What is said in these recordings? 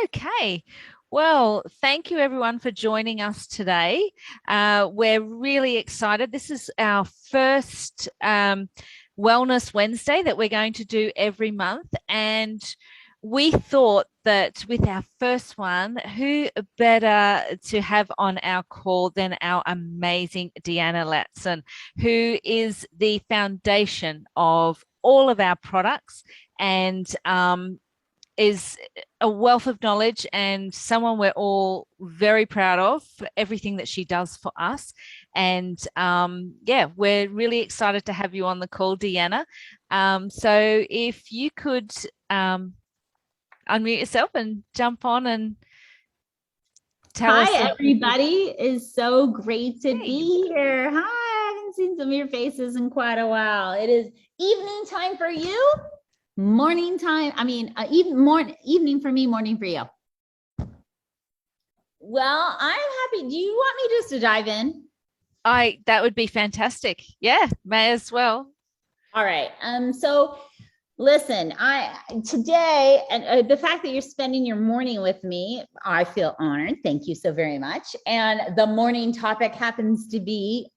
Okay. Well, thank you everyone for joining us today. We're really excited. This is our first Wellness Wednesday that we're going to do every month. And we thought that with our first one, who better to have on our call than our amazing Deanna Latson, who is the foundation of all of our products and is a wealth of knowledge and someone we're all very proud of for everything that she does for us. And yeah, we're really excited to have you on the call, Deanna. So if you could unmute yourself and jump on and tell us. Hi, everybody. It's so great to Hey. be here. Hi, I haven't seen some of your faces in quite a while. It is evening time for you, morning time. Evening for me, morning for you. Well, I'm happy. Do you want me just to dive in? That would be fantastic. Yeah, may as well. All right. So listen, today, and the fact that you're spending your morning with me, I feel honored. Thank you so very much. And the morning topic happens to be,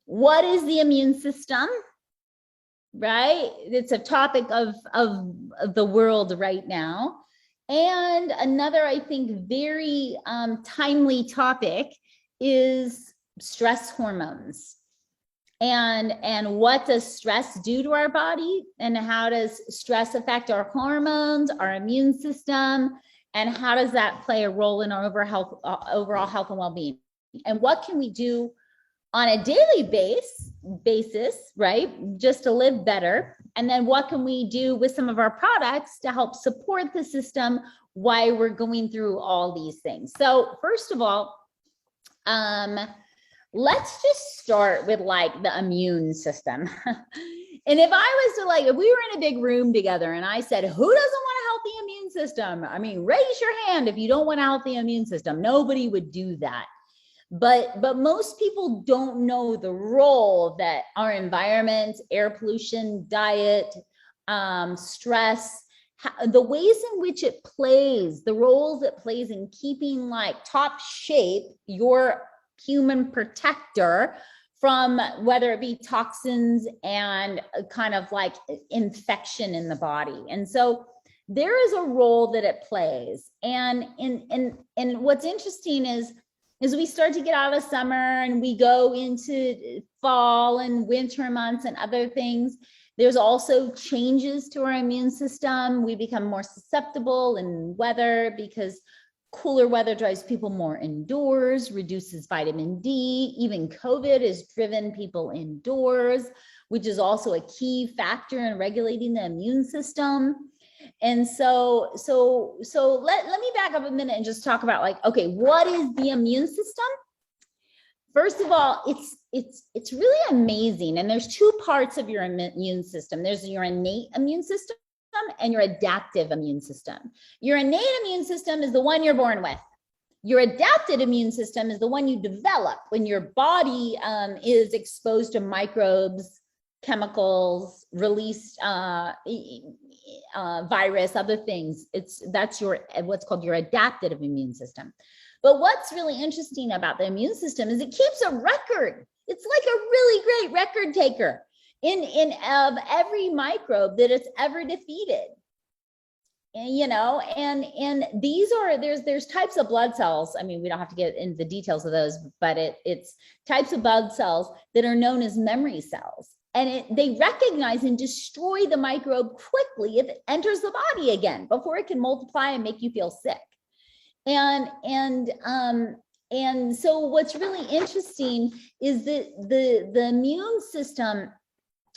what is the immune system? Right? It's a topic of the world right now. And another, I think, very timely topic is stress hormones. And what does stress do to our body, and how does stress affect our hormones, our immune system, and how does that play a role in our overall health and well-being, and what can we do on a daily basis, right, just to live better, and then what can we do with some of our products to help support the system while we're going through all these things. So first of all, let's just start with like the immune system. And if I was to if we were in a big room together and I said, who doesn't want a healthy immune system? I mean, raise your hand if you don't want a healthy immune system. Nobody would do that. But most people don't know the role that our environment, air pollution, diet, stress, the ways in which it plays, the roles it plays in keeping like top shape your human protector from whether it be toxins and kind of like infection in the body. And so there is a role that it plays. And what's interesting is we start to get out of summer and we go into fall and winter months and other things, there's also changes to our immune system. We become more susceptible in weather because cooler weather drives people more indoors, reduces vitamin D. Even COVID has driven people indoors, which is also a key factor in regulating the immune system. And so let me back up a minute and just talk about like, okay, what is the immune system? First of all, it's really amazing. And there's two parts of your immune system. There's your innate immune system and your adaptive immune system. Your innate immune system is the one you're born with. Your adaptive immune system is the one you develop when your body is exposed to microbes, chemicals, released virus, other things. That's your what's called your adaptive immune system. But what's really interesting about the immune system is it keeps a record. It's like a really great record taker in of every microbe that it's ever defeated. And, you know, and these are, there's types of blood cells. I mean, we don't have to get into the details of those, but it's types of blood cells that are known as memory cells. And they recognize and destroy the microbe quickly if it enters the body again before it can multiply and make you feel sick. And so what's really interesting is that the immune system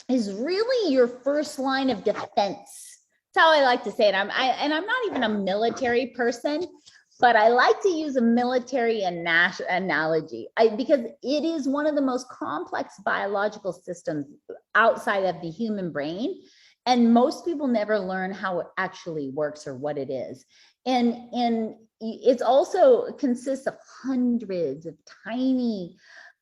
is really your first line of defense. That's how I like to say it. I'm not even a military person, but I like to use a military analogy because it is one of the most complex biological systems outside of the human brain. And most people never learn how it actually works or what it is. And it's also consists of hundreds of tiny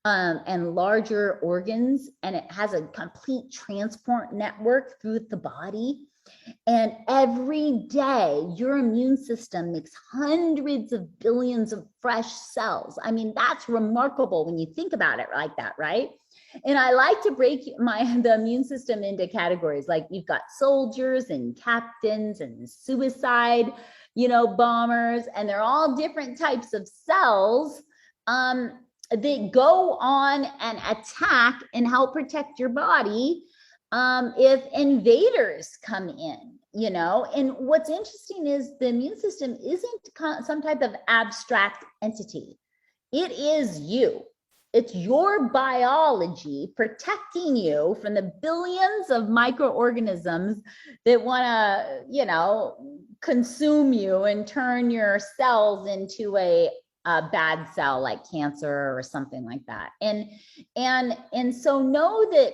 and larger organs, and it has a complete transport network through the body. And every day, your immune system makes hundreds of billions of fresh cells. I mean, that's remarkable when you think about it like that, right? And I like to break the immune system into categories. Like you've got soldiers and captains and suicide, bombers, and they're all different types of cells that go on and attack and help protect your body if invaders come in. And what's interesting is the immune system isn't some type of abstract entity. It is you. It's your biology protecting you from the billions of microorganisms that want to, consume you and turn your cells into a bad cell like cancer or something like that. And so know that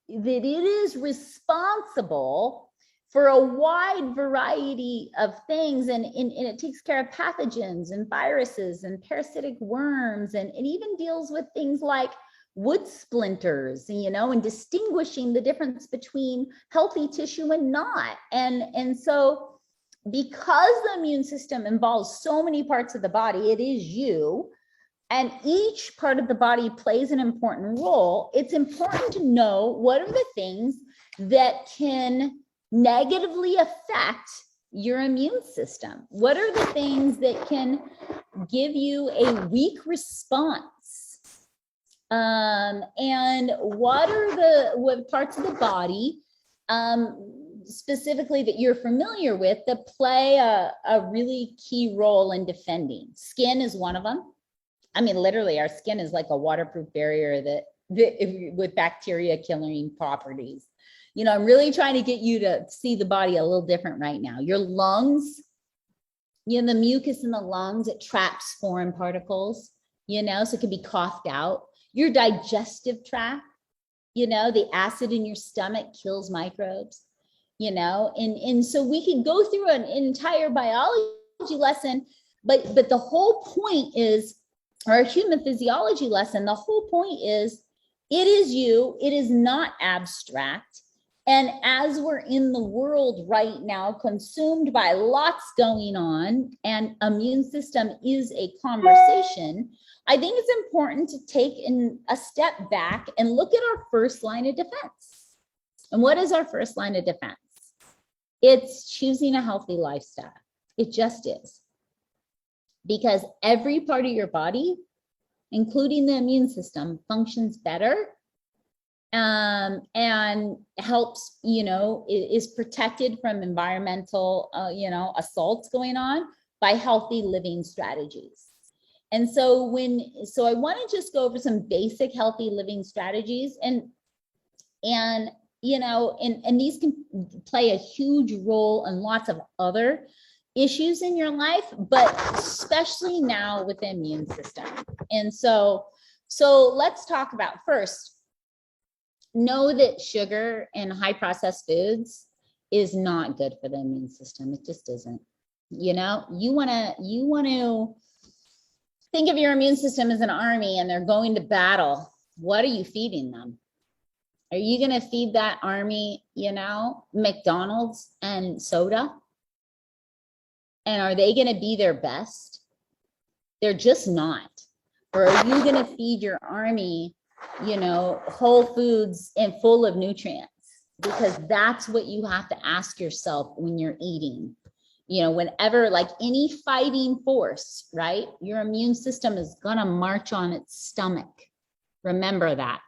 it is responsible for a wide variety of things, and it takes care of pathogens and viruses and parasitic worms, and it even deals with things like wood splinters, and distinguishing the difference between healthy tissue and not. And so because the immune system involves so many parts of the body, it is you, and each part of the body plays an important role. It's important to know what are the things that can negatively affect your immune system. What are the things that can give you a weak response? And what parts of the body specifically that you're familiar with that play a really key role in defending? Skin is one of them. I mean, literally, our skin is like a waterproof barrier that with bacteria killing properties. I'm really trying to get you to see the body a little different right now. Your lungs, the mucus in the lungs, it traps foreign particles, so it can be coughed out. Your digestive tract, the acid in your stomach kills microbes, and so we can go through an entire biology lesson, but the whole point is, or a human physiology lesson, the whole point is, it is you, it is not abstract. And as we're in the world right now, consumed by lots going on, and immune system is a conversation, I think it's important to take a step back and look at our first line of defense. And what is our first line of defense? It's choosing a healthy lifestyle. It just is. Because every part of your body, including the immune system, functions better and helps, is protected from environmental, assaults going on by healthy living strategies. And so I want to just go over some basic healthy living strategies, and these can play a huge role in lots of other issues in your life, but especially now with the immune system. And so let's talk about first, know that sugar and high processed foods is not good for the immune system. It just isn't. You want to think of your immune system as an army, and they're going to battle. What are you feeding them? Are you going to feed that army, McDonald's and soda? And are they going to be their best? They're just not. Or are you going to feed your army, whole foods and full of nutrients? Because that's what you have to ask yourself when you're eating. Whenever, like any fighting force, right? Your immune system is going to march on its stomach. Remember that.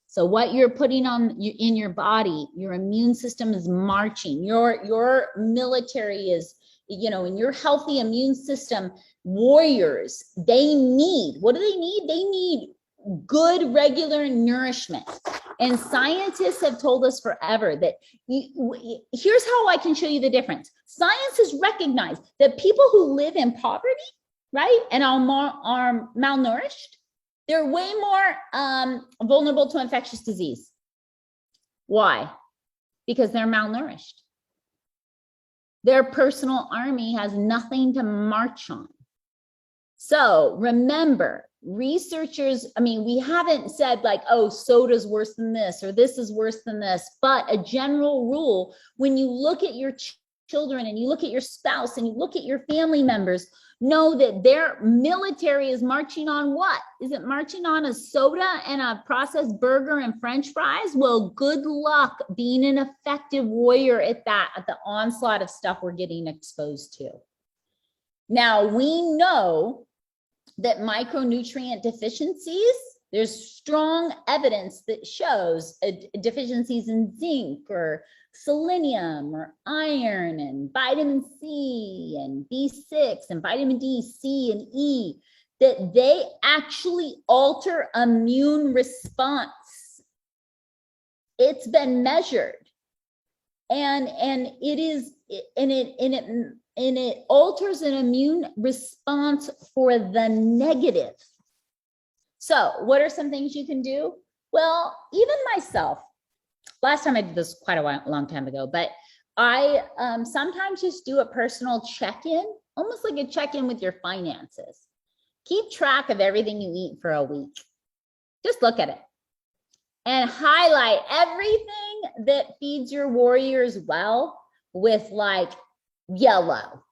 So what you're putting on in your body, your immune system is marching. Your military is, in your healthy immune system, warriors, they need, what do they need? They need good, regular nourishment. And scientists have told us forever that here's how I can show you the difference. Science has recognized that people who live in poverty, right, and are malnourished, they're way more vulnerable to infectious disease. Why? Because they're malnourished. Their personal army has nothing to march on. So remember, researchers, I mean, we haven't said like, oh, soda's worse than this, or this is worse than this, but a general rule, when you look at your children and you look at your spouse and you look at your family members, know that their military is marching on what? Is it marching on a soda and a processed burger and French fries? Well, good luck being an effective warrior at that, at the onslaught of stuff we're getting exposed to. Now, we know that micronutrient deficiencies, there's strong evidence that shows deficiencies in zinc or selenium or iron and vitamin C and B6 and vitamin D, C, and E, that they actually alter immune response. It's been measured. And it alters an immune response for the negative. So what are some things you can do? Well, even myself, last time I did this quite a long time ago, but I sometimes just do a personal check-in, almost like a check-in with your finances. Keep track of everything you eat for a week. Just look at it and highlight everything that feeds your warriors well with like yellow,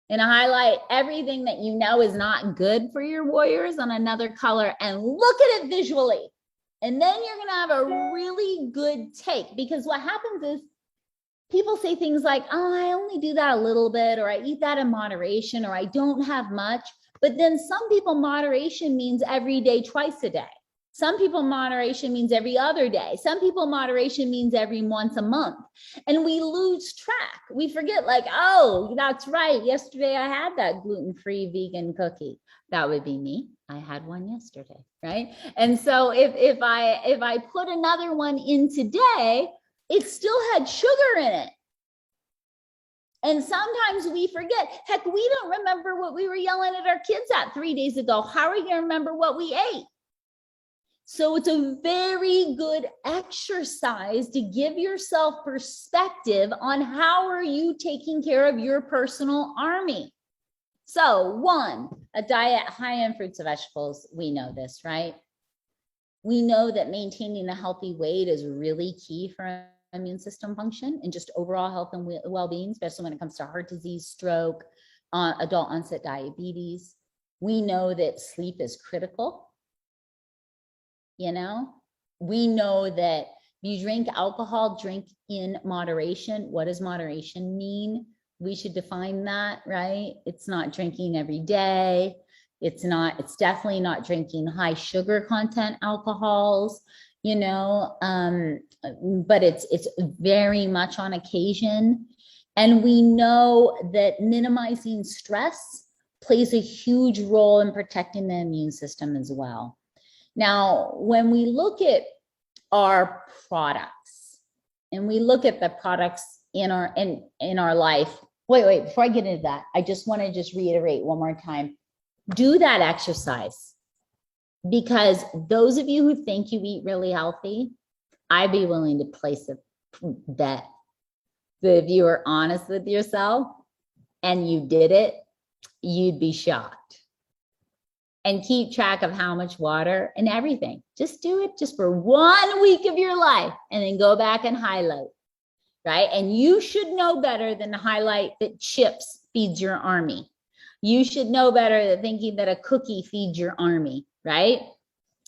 and highlight everything that you know is not good for your warriors on another color, and look at it visually. And then you're going to have a really good take, because what happens is people say things like, oh, I only do that a little bit, or I eat that in moderation, or I don't have much. But then some people, moderation means every day, twice a day. Some people, moderation means every other day. Some people, moderation means every once a month. And we lose track. We forget, like, oh, that's right. Yesterday I had that gluten-free vegan cookie. That would be me. I had one yesterday, right? And so if I put another one in today, it still had sugar in it. And sometimes we forget. Heck, we don't remember what we were yelling at our kids at 3 days ago. How are we going to remember what we ate? So it's a very good exercise to give yourself perspective on how are you taking care of your personal army. So 1, a diet high in fruits and vegetables. We know this, right? We know that maintaining a healthy weight is really key for immune system function and just overall health and well-being, especially when it comes to heart disease, stroke, adult onset diabetes. We know that sleep is critical. You know, we know that if you drink alcohol, drink in moderation. What does moderation mean? We should define that, right? It's not drinking every day. It's definitely not drinking high sugar content alcohols, you know, but it's very much on occasion. And we know that minimizing stress plays a huge role in protecting the immune system as well. Now, when we look at our products and we look at the products in our life, wait, before I get into that, I just want to reiterate one more time, do that exercise, because those of you who think you eat really healthy, I'd be willing to place a bet that if you were honest with yourself and you did it, you'd be shocked. And keep track of how much water and everything. Just do it just for 1 week of your life and then go back and highlight, right? And you should know better than to highlight that chips feeds your army. You should know better than thinking that a cookie feeds your army, right?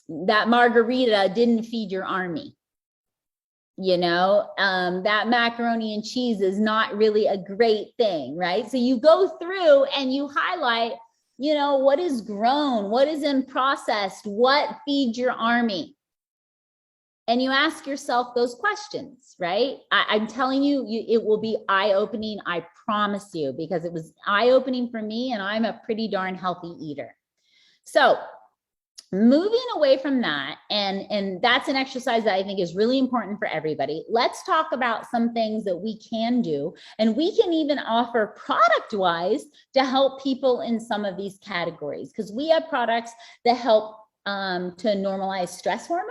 That margarita didn't feed your army. You know, that macaroni and cheese is not really a great thing, right? So you go through and you highlight, you know, what is grown, what is in processed, what feeds your army. And you ask yourself those questions, right? I'm telling you, it will be eye-opening, I promise you, because it was eye-opening for me, and I'm a pretty darn healthy eater. So moving away from that, and that's an exercise that I think is really important for everybody. Let's talk about some things that we can do, and we can even offer product-wise to help people in some of these categories, because we have products that help to normalize stress hormones.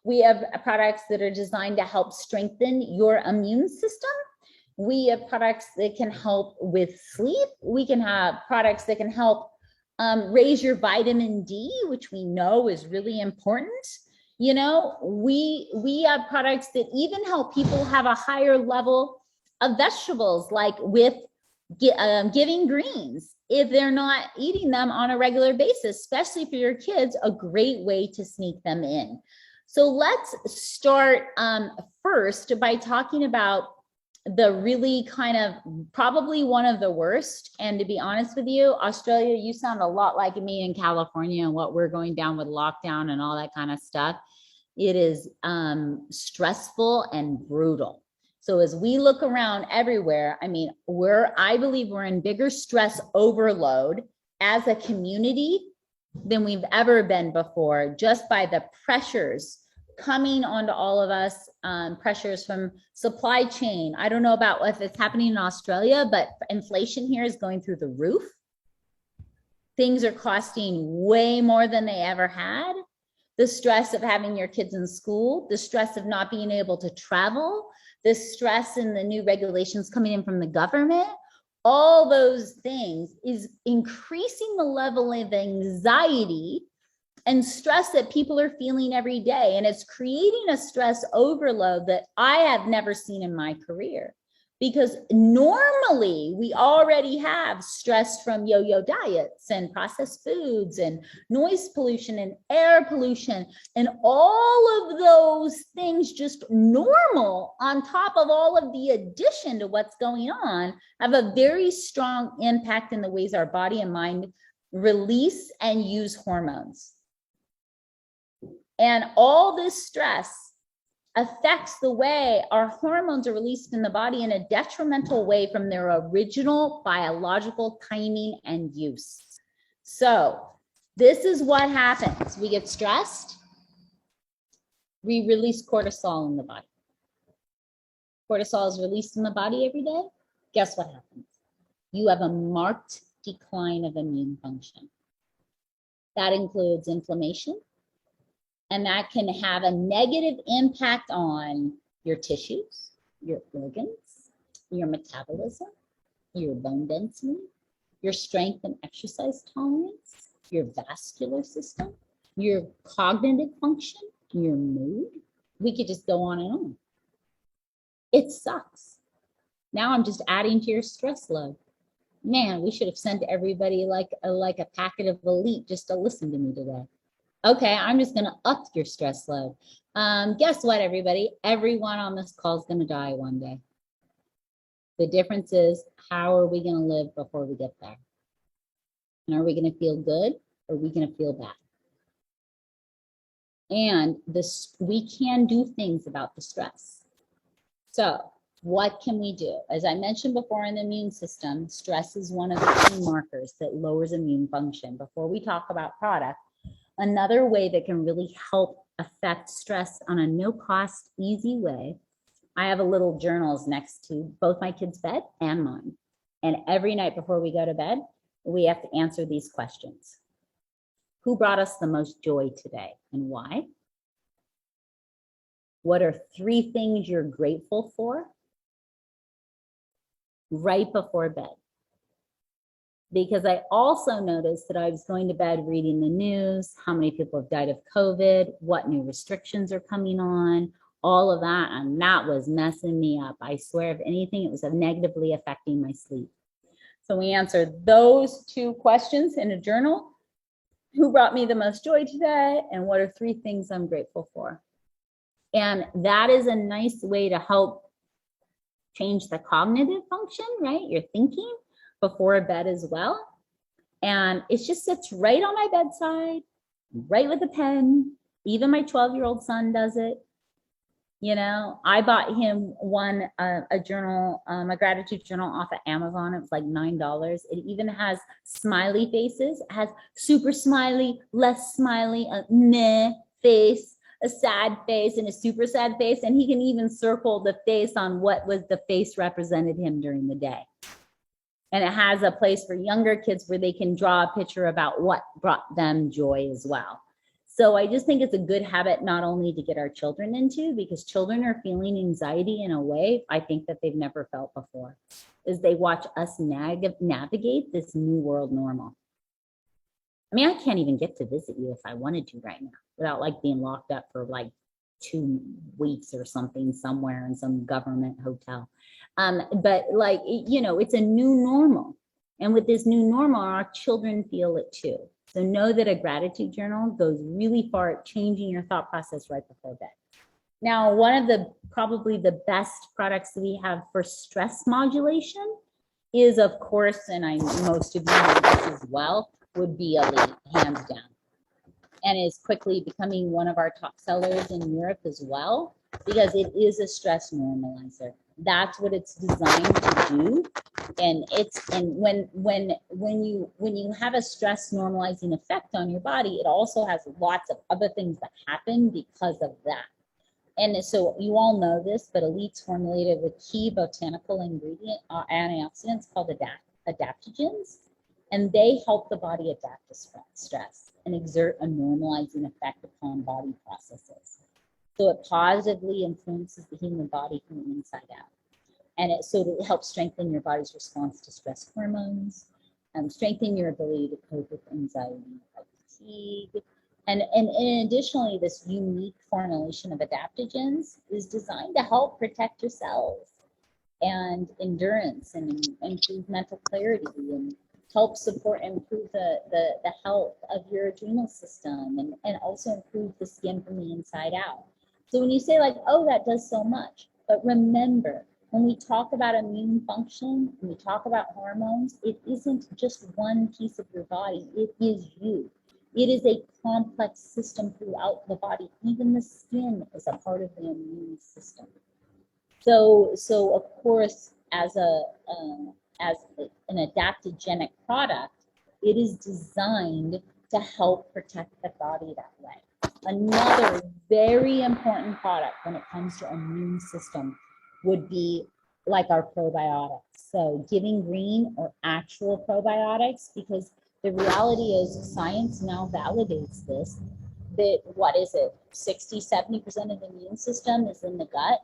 We have products that are designed to help strengthen your immune system. We have products that can help with sleep. We can have products that can help Raise your vitamin D, which we know is really important. You know, we have products that even help people have a higher level of vegetables, like with giving greens if they're not eating them on a regular basis, especially for your kids, a great way to sneak them in. So let's start first by talking about the really kind of probably one of the worst. And to be honest with you, Australia, you sound a lot like me in California and what we're going down with lockdown and all that kind of stuff. It is stressful and brutal. So as we look around everywhere, I mean, I believe we're in bigger stress overload as a community than we've ever been before, just by the pressures coming onto all of us, pressures from supply chain. I don't know about if it's happening in Australia, but inflation here is going through the roof. Things are costing way more than they ever had. The stress of having your kids in school, the stress of not being able to travel, the stress and the new regulations coming in from the government, all those things is increasing the level of anxiety and stress that people are feeling every day. And it's creating a stress overload that I have never seen in my career. Because normally we already have stress from yo-yo diets and processed foods and noise pollution and air pollution and all of those things just normal on top of all of the addition to what's going on have a very strong impact in the ways our body and mind release and use hormones. And all this stress affects the way our hormones are released in the body in a detrimental way from their original biological timing and use. So this is what happens. We get stressed. We release cortisol in the body. Cortisol is released in the body every day. Guess what happens? You have a marked decline of immune function. That includes inflammation. And that can have a negative impact on your tissues, your organs, your metabolism, your bone density, your strength and exercise tolerance, your vascular system, your cognitive function, your mood. We could just go on and on. It sucks. Now I'm just adding to your stress load. Man, we should have sent everybody like a packet of Elite just to listen to me today. Okay, I'm just going to up your stress load. Guess what, everybody? Everyone on this call is going to die one day. The difference is, how are we going to live before we get there? And are we going to feel good or are we going to feel bad? And we can do things about the stress. So what can we do? As I mentioned before, in the immune system, stress is one of the key markers that lowers immune function. Before we talk about product, another way that can really help affect stress on a no-cost, easy way, I have a little journals next to both my kids' bed and mine. And every night before we go to bed, we have to answer these questions. Who brought us the most joy today and why? What are 3 things you're grateful for? Right before bed. Because I also noticed that I was going to bed reading the news, how many people have died of COVID, what new restrictions are coming on, all of that. And that was messing me up. I swear, if anything, it was negatively affecting my sleep. So we answered those 2 questions in a journal. Who brought me the most joy today? And what are 3 things I'm grateful for? And that is a nice way to help change the cognitive function, right? Your thinking before bed as well. And it just sits right on my bedside, right with a pen. Even my 12-year-old son does it. You know, I bought him a journal, a gratitude journal off of Amazon. It was like $9. It even has smiley faces. It has super smiley, less smiley, a meh face, a sad face, and a super sad face. And he can even circle the face on what was the face represented him during the day. And it has a place for younger kids where they can draw a picture about what brought them joy as well. So I just think it's a good habit not only to get our children into, because children are feeling anxiety in a way I think that they've never felt before, as they watch us navigate this new world normal. I mean, I can't even get to visit you if I wanted to right now without like being locked up for like 2 weeks or something somewhere in some government hotel. But like, you know, it's a new normal. And with this new normal, our children feel it too. So know that a gratitude journal goes really far at changing your thought process right before bed. Now, one of the probably the best products that we have for stress modulation is, of course, and I most of you know this as well, would be Elite, hands down, and is quickly becoming one of our top sellers in Europe as well, because it is a stress normalizer. That's what it's designed to do. And when you have a stress normalizing effect on your body, it also has lots of other things that happen because of that. And so you all know this, but Elite's formulated with key botanical ingredient antioxidants called adaptogens, and they help the body adapt to stress and exert a normalizing effect upon body processes. So it positively influences the human body from the inside out. And it helps strengthen your body's response to stress hormones, strengthen your ability to cope with anxiety and fatigue. And additionally, this unique formulation of adaptogens is designed to help protect your cells and endurance and improve mental clarity and help support and improve the health of your adrenal system and also improve the skin from the inside out. So when you say like, oh, that does so much, but remember, when we talk about immune function, when we talk about hormones, it isn't just one piece of your body, it is you. It is a complex system throughout the body. Even the skin is a part of the immune system. So of course, as an adaptogenic product, it is designed to help protect the body that way. Another very important product when it comes to immune system would be like our probiotics. So Giving Green or actual probiotics, because the reality is science now validates this, that what is it, 60-70% of the immune system is in the gut.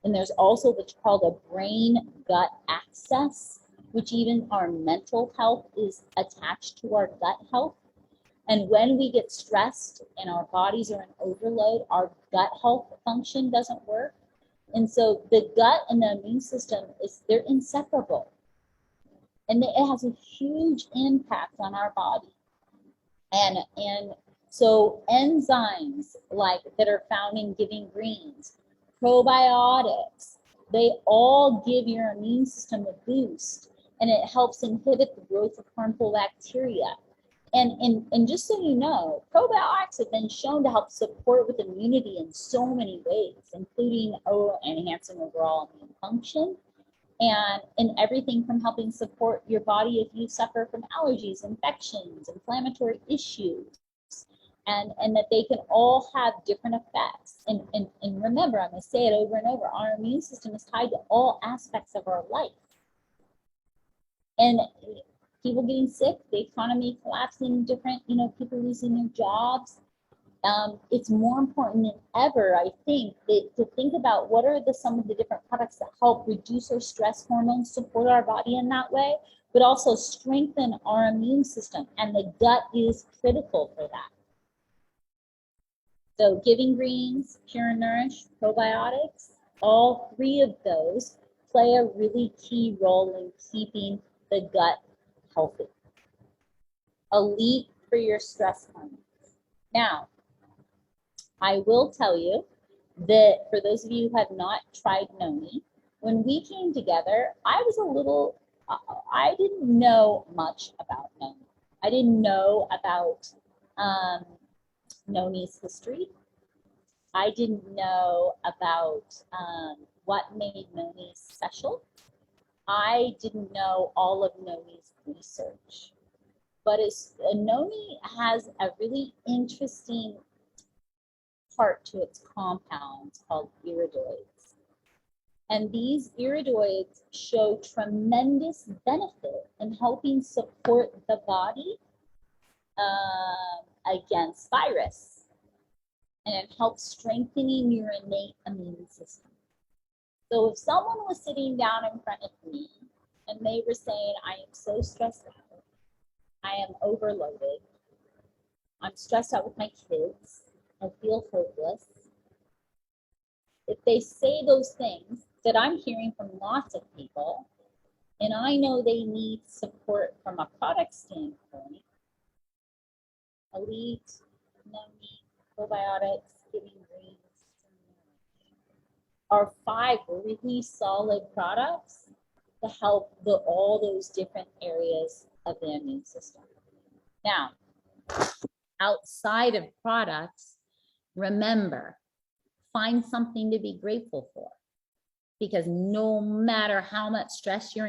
And there's also what's called a brain-gut axis, which even our mental health is attached to our gut health. And when we get stressed and our bodies are in overload, our gut health function doesn't work. And so the gut and the immune system, they're inseparable. And it has a huge impact on our body. And so enzymes like that are found in Giving Greens, probiotics, they all give your immune system a boost, and it helps inhibit the growth of harmful bacteria. And just so you know, probiotics have been shown to help support with immunity in so many ways, including enhancing overall immune function, and in everything from helping support your body if you suffer from allergies, infections, inflammatory issues, and that they can all have different effects. And remember, I'm going to say it over and over, our immune system is tied to all aspects of our life. And people getting sick, the economy collapsing, different, people losing their jobs. It's more important than ever, I think, to think about what are some of the different products that help reduce our stress hormones, support our body in that way, but also strengthen our immune system. And the gut is critical for that. So Giving Greens, Pure Nourish, probiotics, all three of those play a really key role in keeping the gut healthy. Elite for your stress hormones. Now, I will tell you that for those of you who have not tried Noni, when we came together, I didn't know much about Noni. I didn't know about Noni's history. I didn't know about what made Noni special. I didn't know all of Noni's research. But Noni has a really interesting part to its compounds called iridoids. And these iridoids show tremendous benefit in helping support the body against virus. And it helps strengthening your innate immune system. So if someone was sitting down in front of me and they were saying, I am so stressed out, I am overloaded, I'm stressed out with my kids. I feel hopeless. If they say those things that I'm hearing from lots of people, and I know they need support from a product standpoint, elite, no meat, probiotics, giving greens, are 5 really solid products to help all those different areas of the immune system. Now, outside of products, remember, find something to be grateful for, because no matter how much stress you're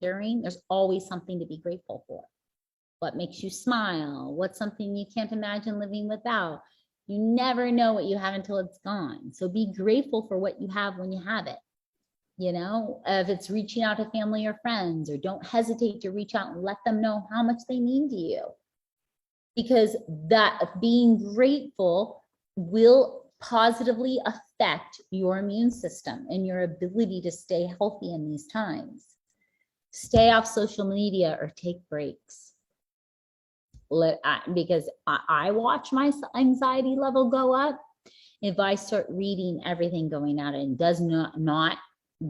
enduring, there's always something to be grateful for. What makes you smile? What's something you can't imagine living without? You never know what you have until it's gone. So be grateful for what you have when you have it. You know, if it's reaching out to family or friends, or don't hesitate to reach out and let them know how much they mean to you. Because that being grateful will positively affect your immune system and your ability to stay healthy in these times. Stay off social media or take breaks. Because I watch my anxiety level go up if I start reading everything going out, and does not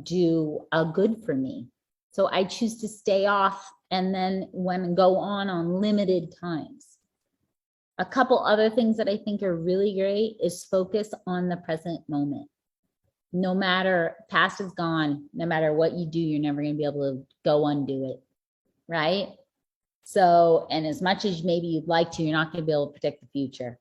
do a good for me. So I choose to stay off, and then when go on limited times. A couple other things that I think are really great is focus on the present moment. No matter, past is gone, no matter what you do, you're never going to be able to go undo it, right? So, and as much as maybe you'd like to, you're not going to be able to predict the future.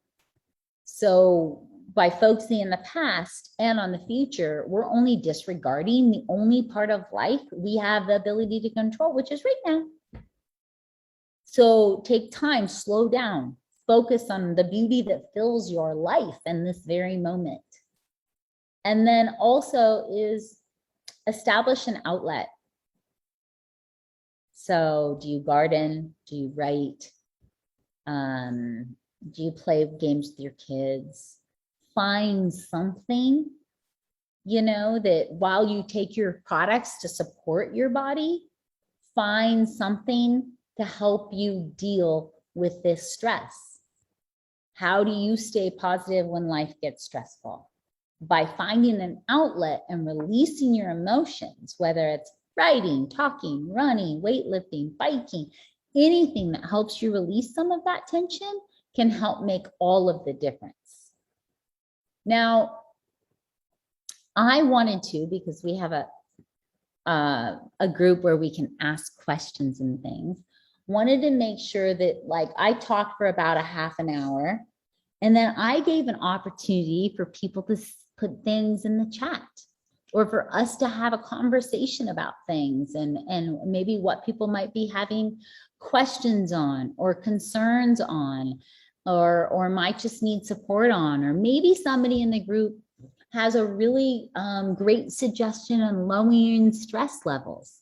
So by focusing in the past and on the future, we're only disregarding the only part of life we have the ability to control, which is right now. So take time, slow down, focus on the beauty that fills your life in this very moment. And then also is establish an outlet. So do you garden? Do you write? Do you play games with your kids? Find something, you know, that while you take your products to support your body, find something to help you deal with this stress. How do you stay positive when life gets stressful? By finding an outlet and releasing your emotions, whether it's writing, talking, running, weightlifting, biking, anything that helps you release some of that tension can help make all of the difference. Now, I wanted to, because we have a group where we can ask questions and things, wanted to make sure that, like, I talked for about a half an hour, and then I gave an opportunity for people to put things in the chat, or for us to have a conversation about things, and maybe what people might be having questions on or concerns on, or might just need support on, or maybe somebody in the group has a really great suggestion on lowering stress levels.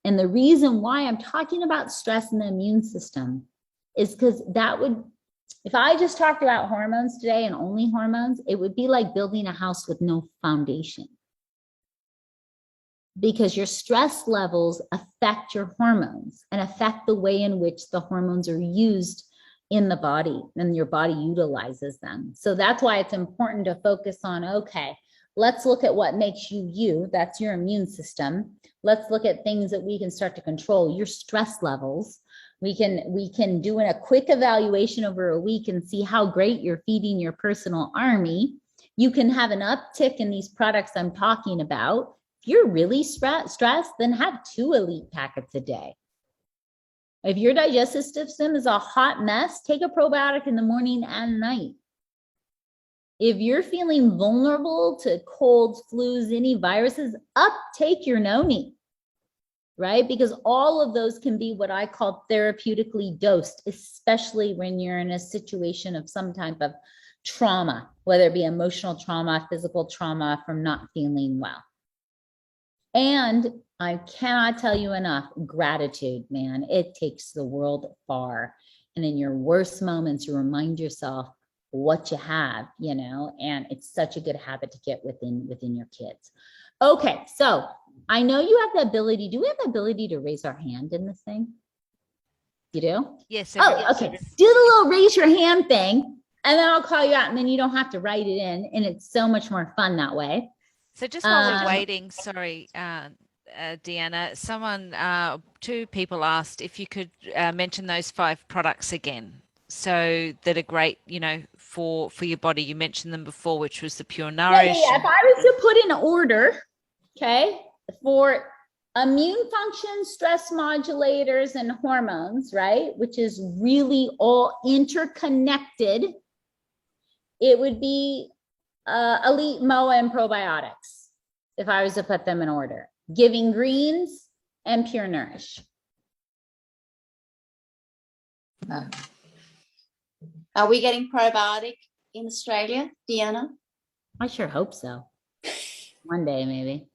And the reason why I'm talking about stress in the immune system is because that would, if I just talked about hormones today and only hormones, it would be like building a house with no foundation. Because your stress levels affect your hormones and affect the way in which the hormones are used in the body, and your body utilizes them. So that's why it's important to focus on, okay, let's look at what makes you you, that's your immune system. Let's look at things that we can start to control, your stress levels. We can do a quick evaluation over a week and see how great you're feeding your personal army. You can have an uptick in these products I'm talking about. If you're really stressed, then have 2 elite packets a day. If your digestive system is a hot mess, take a probiotic in the morning and night. If you're feeling vulnerable to colds, flus, any viruses, take your noni, right? Because all of those can be what I call therapeutically dosed, especially when you're in a situation of some type of trauma, whether it be emotional trauma, physical trauma from not feeling well. And I cannot tell you enough, gratitude, man, it takes the world far. And in your worst moments, you remind yourself what you have, you know, and it's such a good habit to get within your kids. Okay, so I know you have the ability. Do we have the ability to raise our hand in this thing? You do? Yes, Oh, everyone okay. does. Do the little raise your hand thing, and then I'll call you out, and then you don't have to write it in, and it's so much more fun that way. So just while we're waiting, sorry, Deanna, two people asked if you could mention those 5 products again. So that are great, for your body. You mentioned them before, which was the Pure Nourish. If I was to put in order, okay, for immune function, stress modulators, and hormones, right, which is really all interconnected, it would be Elite MOA and probiotics, if I was to put them in order. Giving Greens and Pure Nourish. Are we getting probiotic in Australia, Deanna? I sure hope so. One day, maybe.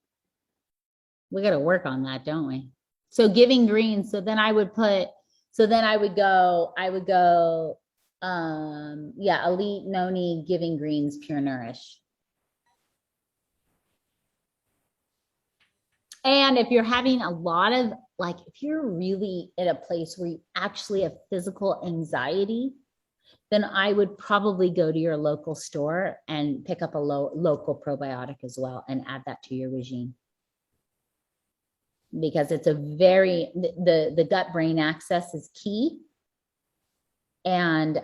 We got to work on that, don't we? So Giving Greens. So then I would go, Elite, Noni, Giving Greens, Pure Nourish. And if you're having a lot of, like, if you're really at a place where you actually have physical anxiety, then I would probably go to your local store and pick up a local probiotic as well and add that to your regime. Because it's the gut brain axis is key. And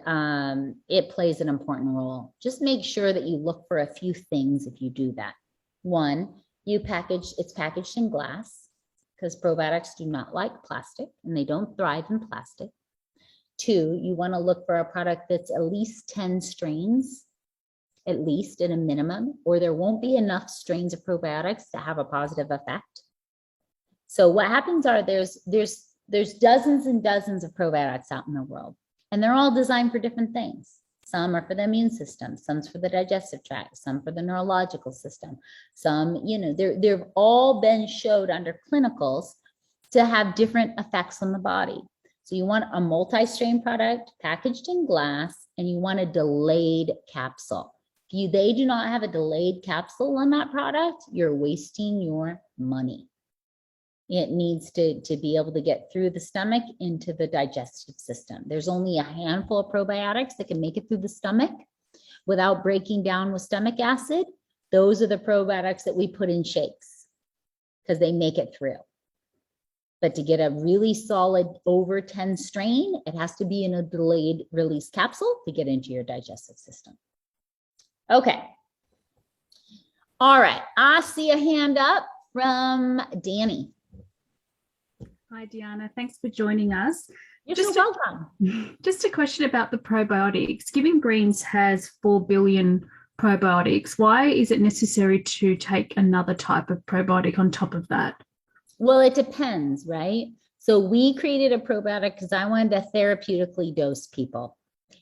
it plays an important role. Just make sure that you look for a few things if you do that. One, it's packaged in glass, because probiotics do not like plastic and they don't thrive in plastic. 2, you want to look for a product that's at least 10 strains, at least at a minimum, or there won't be enough strains of probiotics to have a positive effect. So what happens are there's dozens and dozens of probiotics out in the world, and they're all designed for different things. Some are for the immune system, some's for the digestive tract, some for the neurological system. Some, they've all been showed under clinicals to have different effects on the body. So you want a multi-strain product packaged in glass, and you want a delayed capsule. If they do not have a delayed capsule on that product, you're wasting your money. It needs to be able to get through the stomach into the digestive system. There's only a handful of probiotics that can make it through the stomach without breaking down with stomach acid. Those are the probiotics that we put in shakes because they make it through. But to get a really solid over 10 strain, it has to be in a delayed release capsule to get into your digestive system. Okay. All right. I see a hand up from Danny. Hi, Deanna. Thanks for joining us. You're so welcome. Just a question about the probiotics. Giving Greens has 4 billion probiotics. Why is it necessary to take another type of probiotic on top of that? Well, it depends, right? So we created a probiotic because I wanted to therapeutically dose people.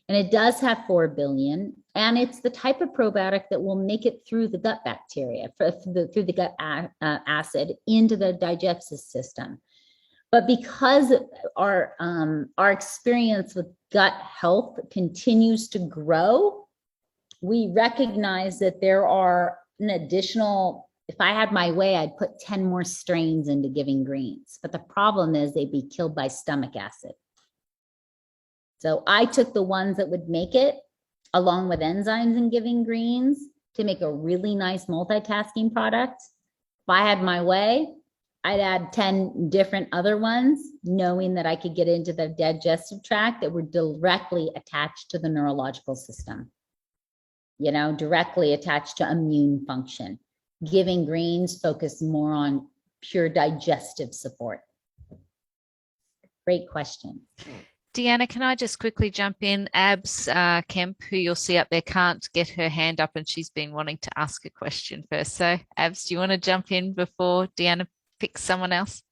And it does have 4 billion. And it's the type of probiotic that will make it through the gut bacteria, through the gut acid into the digestive system. But because our experience with gut health continues to grow, we recognize that there are an additional, if I had my way, I'd put 10 more strains into Giving Greens. But the problem is they'd be killed by stomach acid. So I took the ones that would make it, along with enzymes in Giving Greens, to make a really nice multitasking product. If I had my way, I'd add 10 different other ones, knowing that I could get into the digestive tract that were directly attached to the neurological system, directly attached to immune function. Giving Greens focus more on pure digestive support. Great question. Deanna, can I just quickly jump in? Abs Kemp, who you'll see up there, can't get her hand up, and she's been wanting to ask a question first. So, Abs, do you want to jump in before Deanna picks someone else?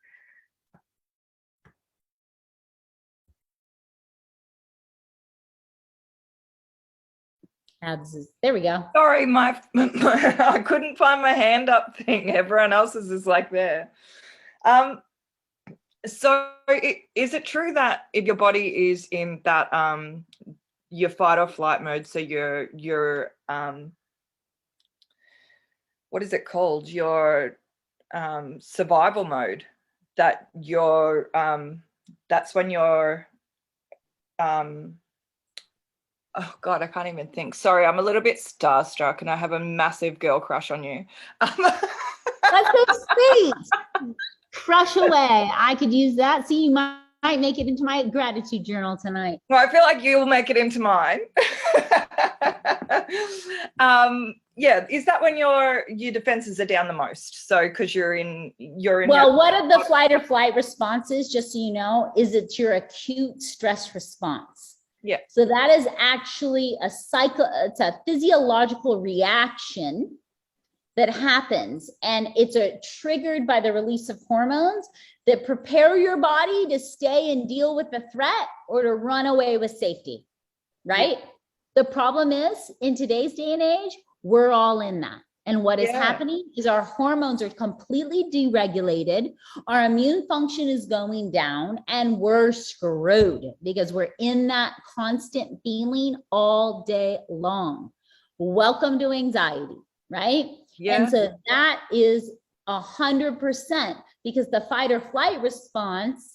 There we go. Sorry, I couldn't find my hand up thing. Everyone else's is like there. So is it true that if your body is in that your fight or flight mode, so your what is it called? Your survival mode, that that's when your oh God, I can't even think. Sorry, I'm a little bit starstruck and I have a massive girl crush on you. That's so sweet. Crush away. I could use that. See, you might make it into my gratitude journal tonight. Well, I feel like you'll make it into mine. Yeah, is that when your defenses are down the most? So because you're in well, what are the flight or flight responses, just so you know, is it's your acute stress response. Yeah. So that is actually it's a physiological reaction that happens, and it's triggered by the release of hormones that prepare your body to stay and deal with the threat or to run away with safety, right? Yeah. The problem is, in today's day and age, we're all in that. And what is happening is our hormones are completely deregulated. Our immune function is going down, and we're screwed because we're in that constant feeling all day long. Welcome to anxiety, right? Yeah. And so that is 100%, because the fight or flight response,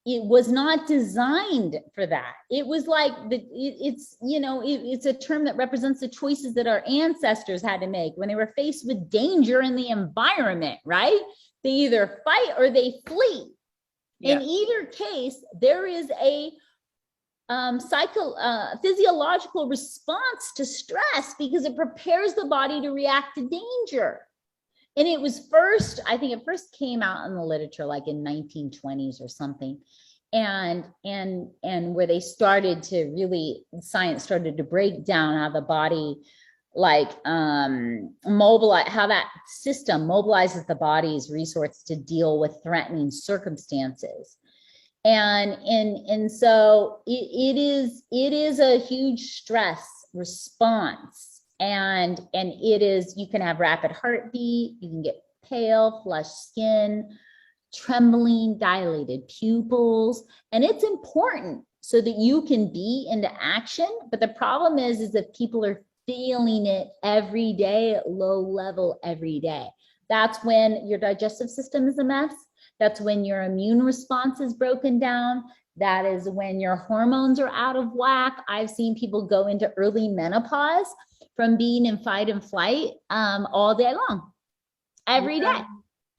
it was not designed for that. It was like it's a term that represents the choices that our ancestors had to make when they were faced with danger in the environment, right? They either fight or they flee. Yeah. In either case, there is a physiological response to stress because it prepares the body to react to danger. And it was I think it first came out in the literature like in 1920s or something. And where they started to really, science started to break down how the body mobilize, how that system mobilizes the body's resources to deal with threatening circumstances. And so it is a huge stress response. And it is, you can have rapid heartbeat, you can get pale, flushed skin, trembling, dilated pupils. And it's important so that you can be into action. But the problem is if people are feeling it every day at low level every day, that's when your digestive system is a mess. That's when your immune response is broken down. That is when your hormones are out of whack. I've seen people go into early menopause from being in fight and flight all day long, every day,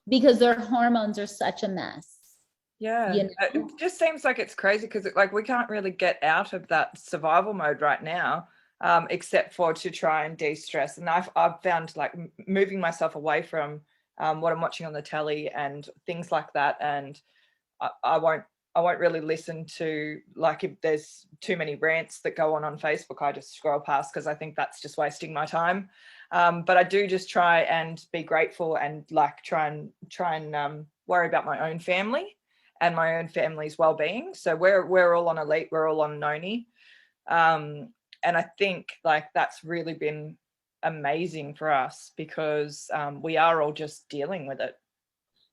because their hormones are such a mess. Yeah, you know? It just seems like it's crazy because we can't really get out of that survival mode right now, except for to try and de-stress. And I've found like moving myself away from what I'm watching on the telly and things like that, and I won't really listen to, like, if there's too many rants that go on Facebook, I just scroll past because I think that's just wasting my time. But I do just try and be grateful and like try and worry about my own family and my own family's well-being. So we're all on elite, we're all on Noni, and I think like that's really been amazing for us because we are all just dealing with it.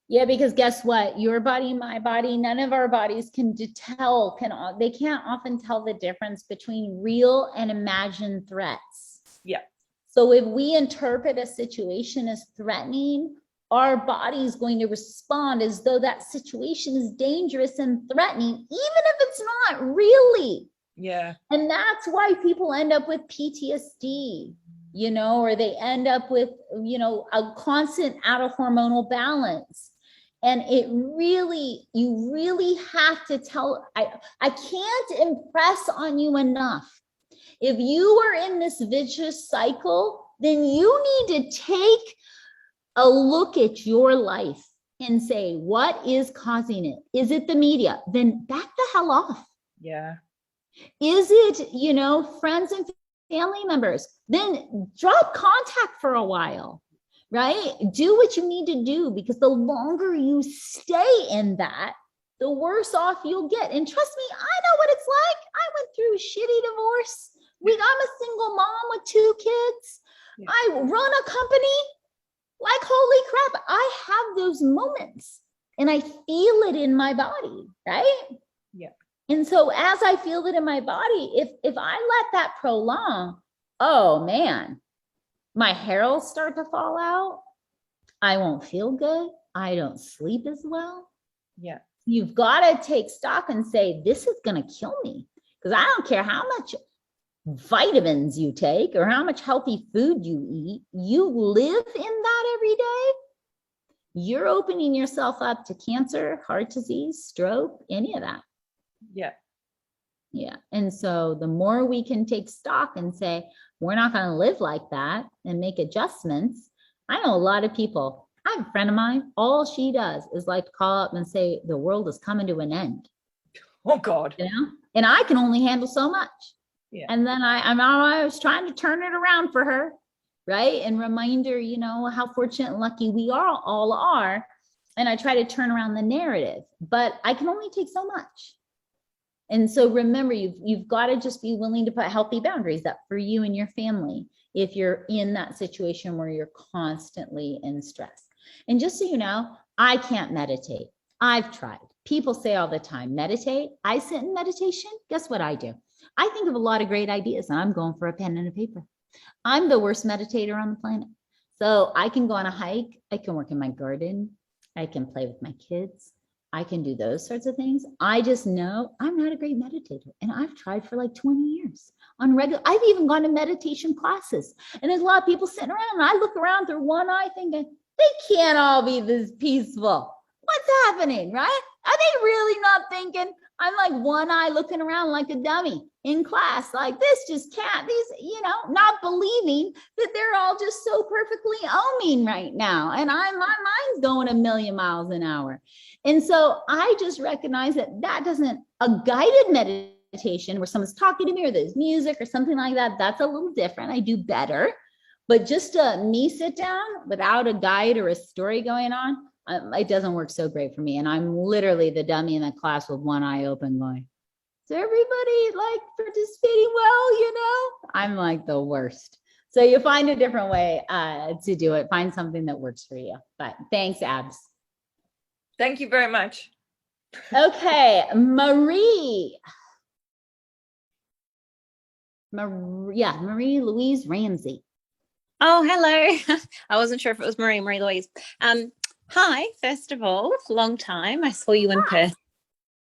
Yeah, because guess what? Your body, my body, none of our bodies can they can't often tell the difference between real and imagined threats. Yeah. So if we interpret a situation as threatening, our body is going to respond as though that situation is dangerous and threatening, even if it's not really. Yeah. And that's why people end up with PTSD, or they end up with, a constant out of hormonal balance. And you really have to I can't impress on you enough. If you are in this vicious cycle, then you need to take a look at your life and say, what is causing it? Is it the media? Then back the hell off. Yeah. Is it, friends and family members? Then drop contact for a while. Right? Do what you need to do, because the longer you stay in that, the worse off you'll get. And trust me, I know what it's like. I went through a shitty divorce. I'm a single mom with 2 kids. Yeah. I run a company. Like, holy crap, I have those moments and I feel it in my body, right? Yeah. And so as I feel it in my body, if I let that prolong, oh man, my hair will start to fall out. I won't feel good. I don't sleep as well. Yeah. You've got to take stock and say, this is going to kill me. Because I don't care how much vitamins you take or how much healthy food you eat, you live in that every day, you're opening yourself up to cancer, heart disease, stroke, any of that. Yeah. Yeah. And so the more we can take stock and say, we're not going to live like that and make adjustments. I know a lot of people. I have a friend of mine, all she does is like to call up and say, the world is coming to an end. Oh God. You know? And I can only handle so much. Yeah. And then I was trying to turn it around for her, right? And remind her, you know, how fortunate and lucky we all are. And I try to turn around the narrative, but I can only take so much. And so remember, you've got to just be willing to put healthy boundaries up for you and your family if you're in that situation where you're constantly in stress. And just so you know, I can't meditate. I've tried. People say all the time, meditate. I sit in meditation. Guess what I do? I think of a lot of great ideas and I'm going for a pen and a paper. I'm the worst meditator on the planet. So I can go on a hike. I can work in my garden. I can play with my kids. I can do those sorts of things. I just know I'm not a great meditator. And I've tried for like 20 years on regular. I've even gone to meditation classes. And there's a lot of people sitting around and I look around through one eye thinking, they can't all be this peaceful. What's happening, right? Are they really not thinking? I'm like one eye looking around like a dummy in class. Like this just can't, these, you know, not believing that they're all just so perfectly oming right now. And my mind's going a million miles an hour. And so I just recognize that doesn't, a guided meditation where someone's talking to me or there's music or something like that, that's a little different. I do better. But just me sit down without a guide or a story going on, it doesn't work so great for me. And I'm literally the dummy in the class with one eye open going, is everybody like participating well, you know? I'm like the worst. So you find a different way to do it. Find something that works for you. But thanks, Abs. Thank you very much. Okay, Marie. Marie Louise Ramsey. Oh, hello. I wasn't sure if it was Marie Louise. Hi, first of all, long time. I saw you in Perth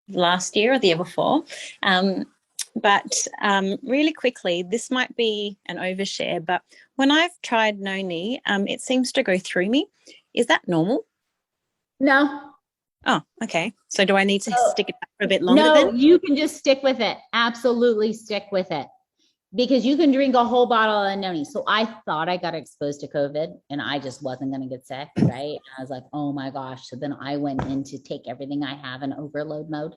last year or the year before. But really quickly, this might be an overshare, but when I've tried Noni, it seems to go through me. Is that normal? No. Oh, okay. So do I need to stick it for a bit longer then? No, you can just stick with it. Absolutely stick with it. Because you can drink a whole bottle of Noni. So I thought I got exposed to COVID and I just wasn't going to get sick, right? And I was like, oh my gosh. So then I went in to take everything I have in overload mode.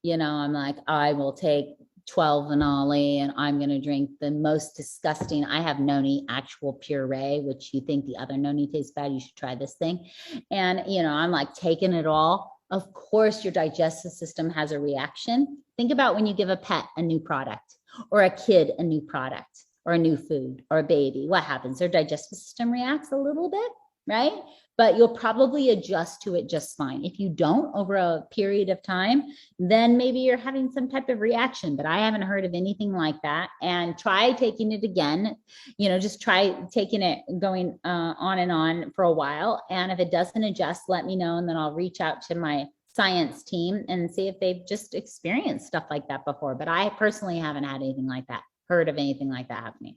You know, I'm like, I will take 12 Vanilli and I'm going to drink the most disgusting. I have Noni actual puree, which you think the other Noni tastes bad. You should try this thing. And, you know, I'm like taking it all. Of course, your digestive system has a reaction. Think about when you give a pet a new product or a kid a new product or a new food or a baby. What happens? Their digestive system reacts a little bit, right? But you'll probably adjust to it just fine. If you don't over a period of time, then maybe you're having some type of reaction, but I haven't heard of anything like that. And try taking it again, you know, just try taking it going on and on for a while. And if it doesn't adjust, let me know. And then I'll reach out to my science team and see if they've just experienced stuff like that before. But I personally haven't had anything like that, heard of anything like that happening.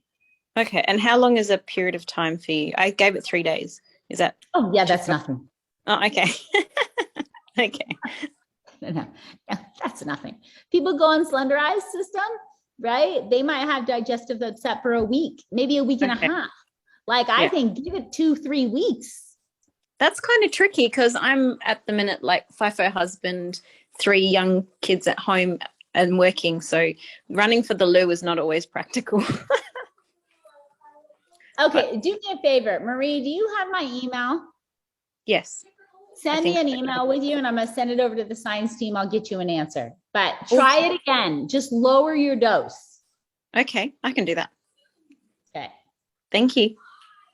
Okay. And how long is a period of time for you? I gave it 3 days. Is that? Oh, yeah, that's nothing. Oh, okay. Okay. No, that's nothing. People go on slenderized system, right? They might have digestive upset for a week, maybe a week and a half. Like I think give it 2-3 weeks. That's kind of tricky because I'm at the minute like FIFO husband, 3 young kids at home and working. So running for the loo is not always practical. Okay, do me a favor. Marie, do you have my email? Yes. Send me an email with you and I'm going to send it over to the science team. I'll get you an answer. But try it again. Just lower your dose. Okay, I can do that. Okay. Thank you.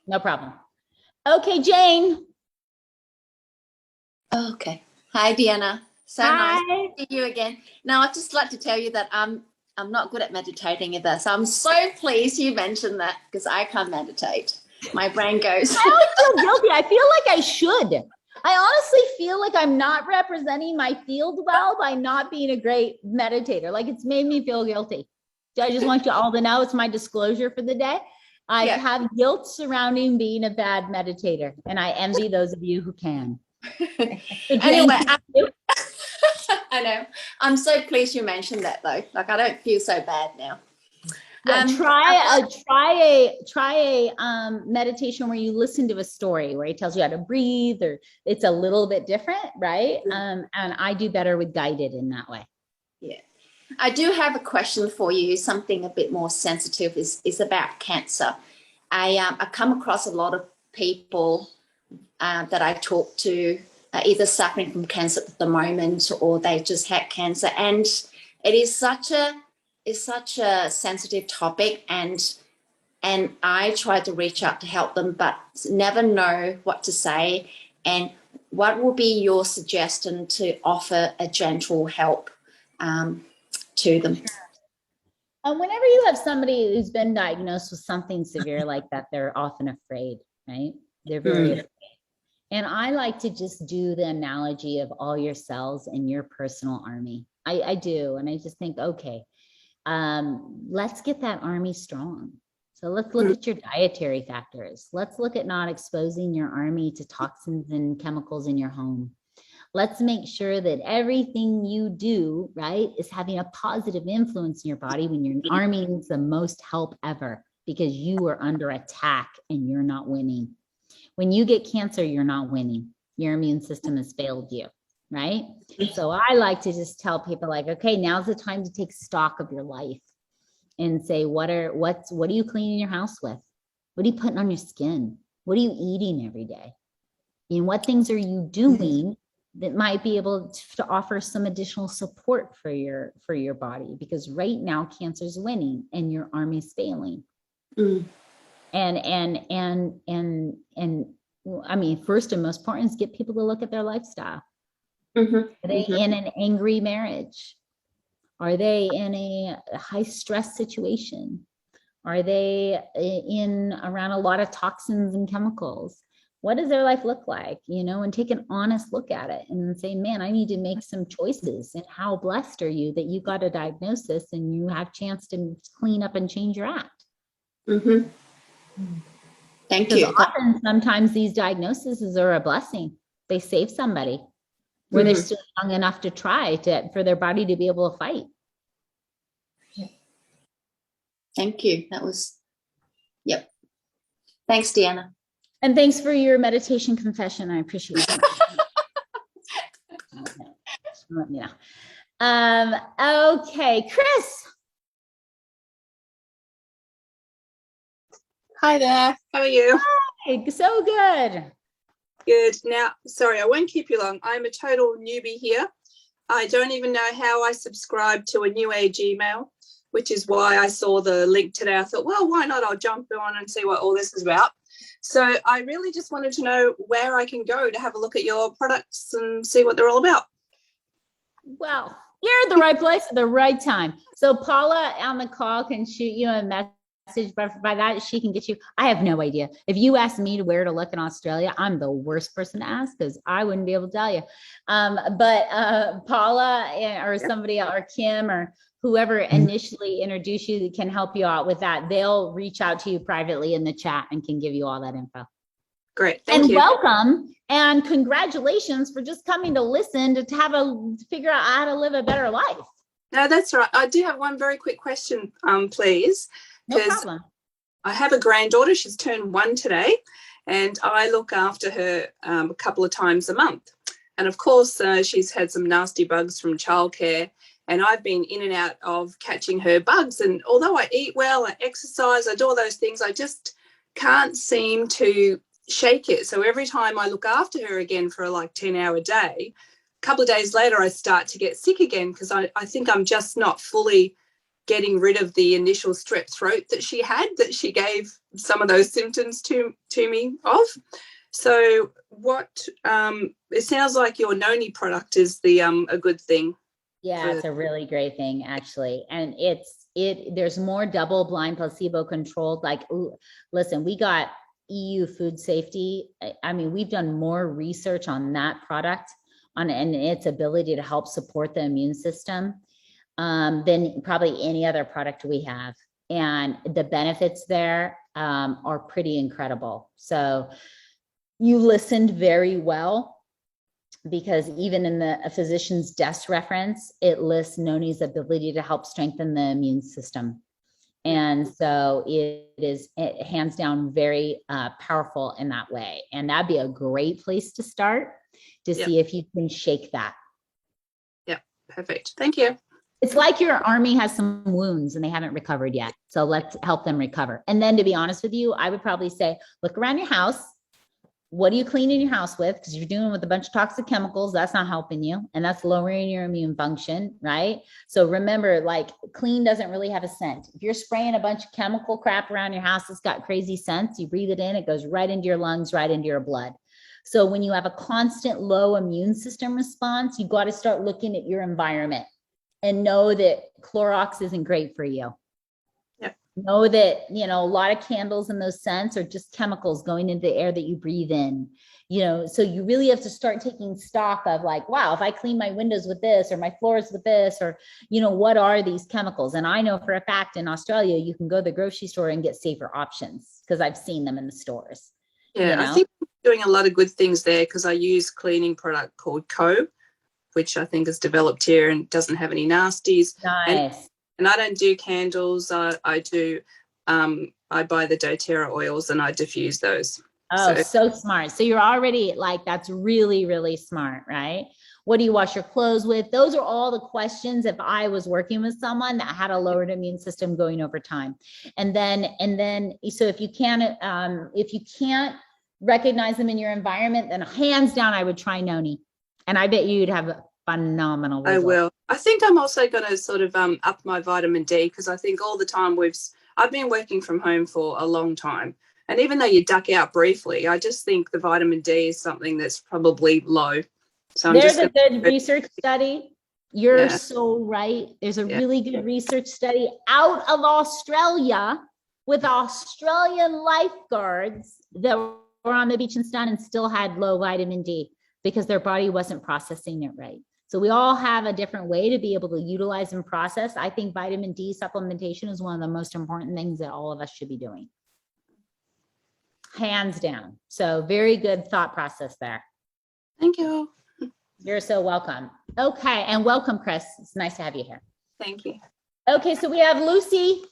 No problem. Okay, Jane. Okay. Hi, Deanna. So Hi. nice to see you again. Now, I'd just like to tell you that I'm not good at meditating either. So I'm so pleased you mentioned that because I can't meditate. My brain goes. I always feel guilty. I feel like I should. I honestly feel like I'm not representing my field well by not being a great meditator. Like, it's made me feel guilty. So I just want you all to know, it's my disclosure for the day. I have guilt surrounding being a bad meditator, and I envy those of you who can. Anyway, I know. I'm so pleased you mentioned that, though. Like, I don't feel so bad now. Yeah, try a meditation where you listen to a story where he tells you how to breathe, or it's a little bit different, right? And I do better with guided in that way. Yeah. I do have a question for you. Something a bit more sensitive is about cancer. I come across a lot of people that I talk to either suffering from cancer at the moment, or they just had cancer, and it is such a sensitive topic, and I try to reach out to help them, but never know what to say. And what will be your suggestion to offer a gentle help to them? Whenever you have somebody who's been diagnosed with something severe like that, they're often afraid, right? They're very afraid. And I like to just do the analogy of all your cells in your personal army. I do. And I just think, okay, let's get that army strong. So let's look at your dietary factors. Let's look at not exposing your army to toxins and chemicals in your home. Let's make sure that everything you do, right, is having a positive influence in your body when your army needs the most help ever, because you are under attack and you're not winning. When you get cancer, you're not winning. Your immune system has failed you, right? So I like to just tell people, like, okay, now's the time to take stock of your life and say, what are you cleaning your house with? What are you putting on your skin? What are you eating every day? And what things are you doing that might be able to offer some additional support for your body? Because right now cancer's winning and your army's failing. And I mean, first and most important is get people to look at their lifestyle. Are they in an angry marriage? Are they in a high stress situation? Are they in around a lot of toxins and chemicals? What does their life look like? And take an honest look at it and say, man, I need to make some choices. And how blessed are you that you got a diagnosis and you have a chance to clean up and change your act? Thank you. Often, sometimes these diagnoses are a blessing. They save somebody where they're still young enough to try for their body to be able to fight. Thank you. That was, Thanks, Deanna. And thanks for your meditation confession. I appreciate it. Okay, Chris. Hi there. How are you? Hi, so good. Good. Now, sorry, I won't keep you long. I'm a total newbie here. I don't even know how I subscribe to a New Age email, which is why I saw the link today. I thought, well, why not? I'll jump on and see what all this is about. So I really just wanted to know where I can go to have a look at your products and see what they're all about. Well, you're at the right place at the right time. So Paula on the call can shoot you a message, but by that she can get you. I have no idea. If you ask me to where to look in Australia, I'm the worst person to ask because I wouldn't be able to tell you. But Paula or somebody or Kim or whoever initially introduced you can help you out with that. They'll reach out to you privately in the chat and can give you all that info. Great. Thank you. Welcome and congratulations for just coming to listen to figure out how to live a better life. No, that's right. I do have one very quick question, please. No problem. I have a granddaughter. She's turned 1 today, and I look after her a couple of times a month. And of course, she's had some nasty bugs from childcare, and I've been in and out of catching her bugs. And although I eat well, I exercise, I do all those things, I just can't seem to shake it. So every time I look after her again for a 10-hour day, a couple of days later, I start to get sick again because I think I'm just not fully getting rid of the initial strep throat that she had, that she gave some of those symptoms to me of. So it sounds like your Noni product is a good thing. Yeah, it's a really great thing, actually. And there's more double-blind placebo-controlled. Listen, we got EU food safety. I mean, we've done more research on that product and its ability to help support the immune system than probably any other product we have. And the benefits there are pretty incredible. So you listened very well, because even in a physician's desk reference, it lists noni's ability to help strengthen the immune system. And so it is hands down very powerful in that way. And that'd be a great place to start to see if you can shake that. Yeah, perfect. Thank you. It's like your army has some wounds and they haven't recovered yet. So let's help them recover. And then, to be honest with you, I would probably say, look around your house. What are you cleaning your house with? Because you're dealing with a bunch of toxic chemicals. That's not helping you. And that's lowering your immune function, right? So remember, like, clean doesn't really have a scent. If you're spraying a bunch of chemical crap around your house, it's got crazy scents. You breathe it in, it goes right into your lungs, right into your blood. So when you have a constant low immune system response, you got to start looking at your environment and know that Clorox isn't great for you. Know that, a lot of candles and those scents are just chemicals going into the air that you breathe in, so you really have to start taking stock of, like, wow, if I clean my windows with this or my floors with this, or, what are these chemicals? And I know for a fact in Australia, you can go to the grocery store and get safer options because I've seen them in the stores. Yeah, I think I'm doing a lot of good things there, because I use cleaning product called Co, which I think is developed here and doesn't have any nasties. Nice. And I don't do candles. I buy the doTERRA oils and I diffuse those. Oh, so smart. So you're already, like, that's really, really smart, right? What do you wash your clothes with? Those are all the questions if I was working with someone that had a lowered immune system going over time. And then, so if you can't recognize them in your environment, then hands down, I would try Noni. And I bet you'd have a phenomenal result. I will. I think I'm also going to sort of up my vitamin D, because I think all the time I've been working from home for a long time. And even though you duck out briefly, I just think the vitamin D is something that's probably low. So there's a good research study. You're so right. There's a really good research study out of Australia with Australian lifeguards that were on the beach and sun and still had low vitamin D because their body wasn't processing it right. So we all have a different way to be able to utilize and process. I think vitamin D supplementation is one of the most important things that all of us should be doing. Hands down. So very good thought process there. Thank you. You're so welcome. Okay. And welcome, Chris. It's nice to have you here. Thank you. Okay. So we have Lucy.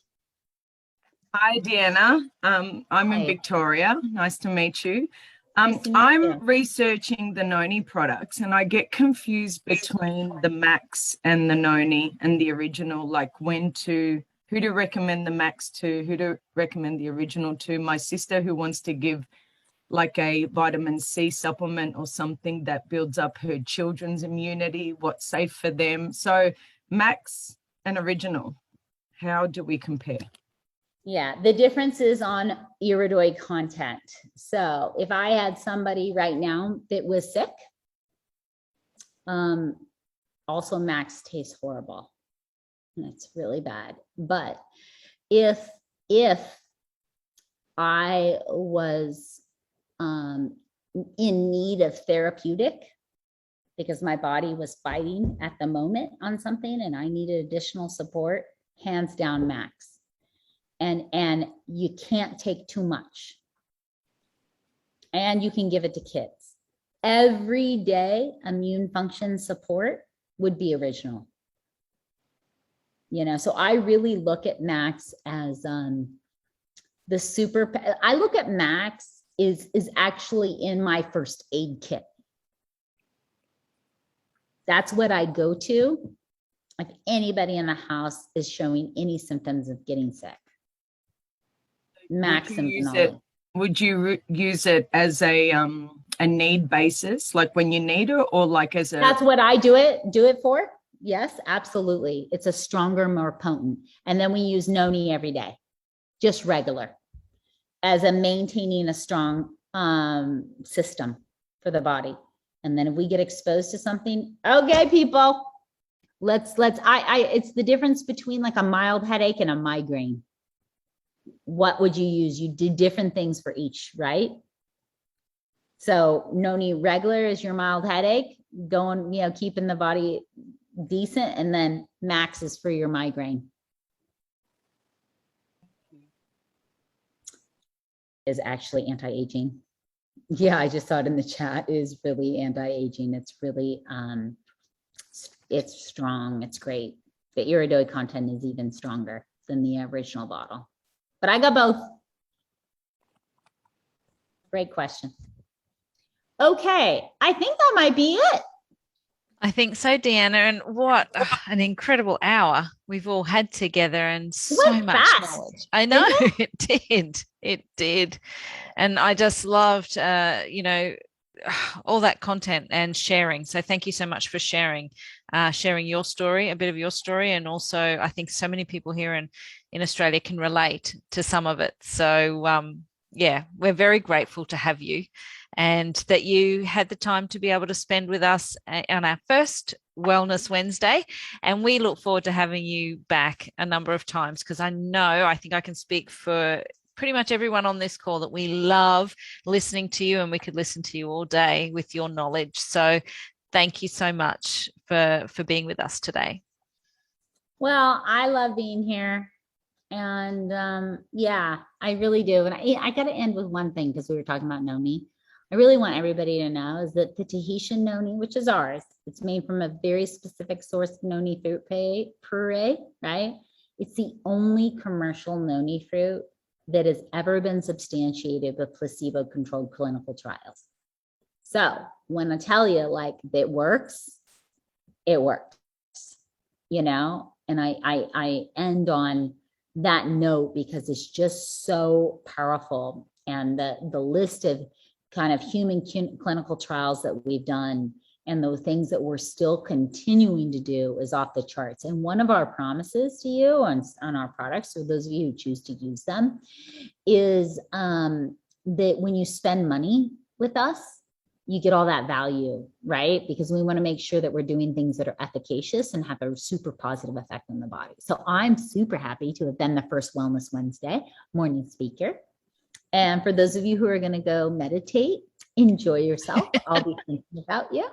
Hi, Deanna. I'm in Victoria. Nice to meet you. I'm researching the Noni products and I get confused between the Max and the Noni and the original, like who to recommend the Max to, who to recommend the original to. My sister, who wants to give like a vitamin C supplement or something that builds up her children's immunity, what's safe for them. So Max and original, how do we compare? Yeah, the difference is on iridoid content. So if I had somebody right now that was sick, also Max tastes horrible. It's really bad. But if I was in need of therapeutic because my body was fighting at the moment on something and I needed additional support, hands down Max. And you can't take too much. And you can give it to kids. Everyday immune function support would be original. So I really look at Max as I look at Max is actually in my first aid kit. That's what I go to if anybody in the house is showing any symptoms of getting sick. Max and would you use it as a need basis, like when you need it, or like as a? That's what I do it for. Yes, absolutely. It's a stronger, more potent. And then we use Noni every day, just regular, as a maintaining a strong system for the body. And then if we get exposed to something, okay, people, it's the difference between like a mild headache and a migraine. what would you use? You did different things for each, right? So noni regular is your mild headache, going, keeping the body decent, and then max is for your migraine. Is actually anti-aging. Yeah, I just saw it in the chat. It is really anti-aging. It's really it's strong. It's great. The iridoid content is even stronger than the original bottle. But I got both. Great question. Okay, I think that might be it. I think so, Deanna. And what an incredible hour we've all had together, and so much knowledge. I know it did. It did. And I just loved, all that content and sharing. So thank you so much for sharing your story, a bit of your story. And also, I think so many people here in Australia can relate to some of it. So, yeah, we're very grateful to have you, and that you had the time to be able to spend with us on our first Wellness Wednesday. And we look forward to having you back a number of times, because I think I can speak for pretty much everyone on this call that we love listening to you, and we could listen to you all day with your knowledge. So thank you so much for being with us today. Well, I love being here. And yeah, I really do. And I got to end with one thing, because we were talking about noni. I really want everybody to know is that the Tahitian noni, which is ours, it's made from a very specific source of noni fruit puree, right? It's the only commercial noni fruit that has ever been substantiated with placebo-controlled clinical trials. So when I tell you like it works, and I end on that note because it's just so powerful. And the list of kind of human clinical trials that we've done and the things that we're still continuing to do is off the charts. And one of our promises to you on our products, or those of you who choose to use them, is that when you spend money with us, you get all that value, right? Because we want to make sure that we're doing things that are efficacious and have a super positive effect on the body. So I'm super happy to have been the first Wellness Wednesday morning speaker. And for those of you who are going to go meditate, enjoy yourself. I'll be thinking about you.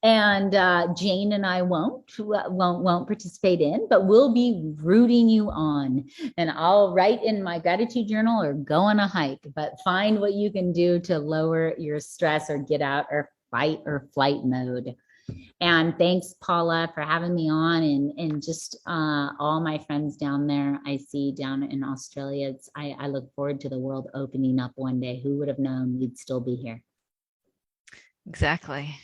And Jane and I won't participate in, but we'll be rooting you on. And I'll write in my gratitude journal or go on a hike, but find what you can do to lower your stress or get out or fight or flight mode. And thanks, Paula, for having me on, and just all my friends down there I see down in Australia. I look forward to the world opening up one day. Who would have known we'd still be here? Exactly.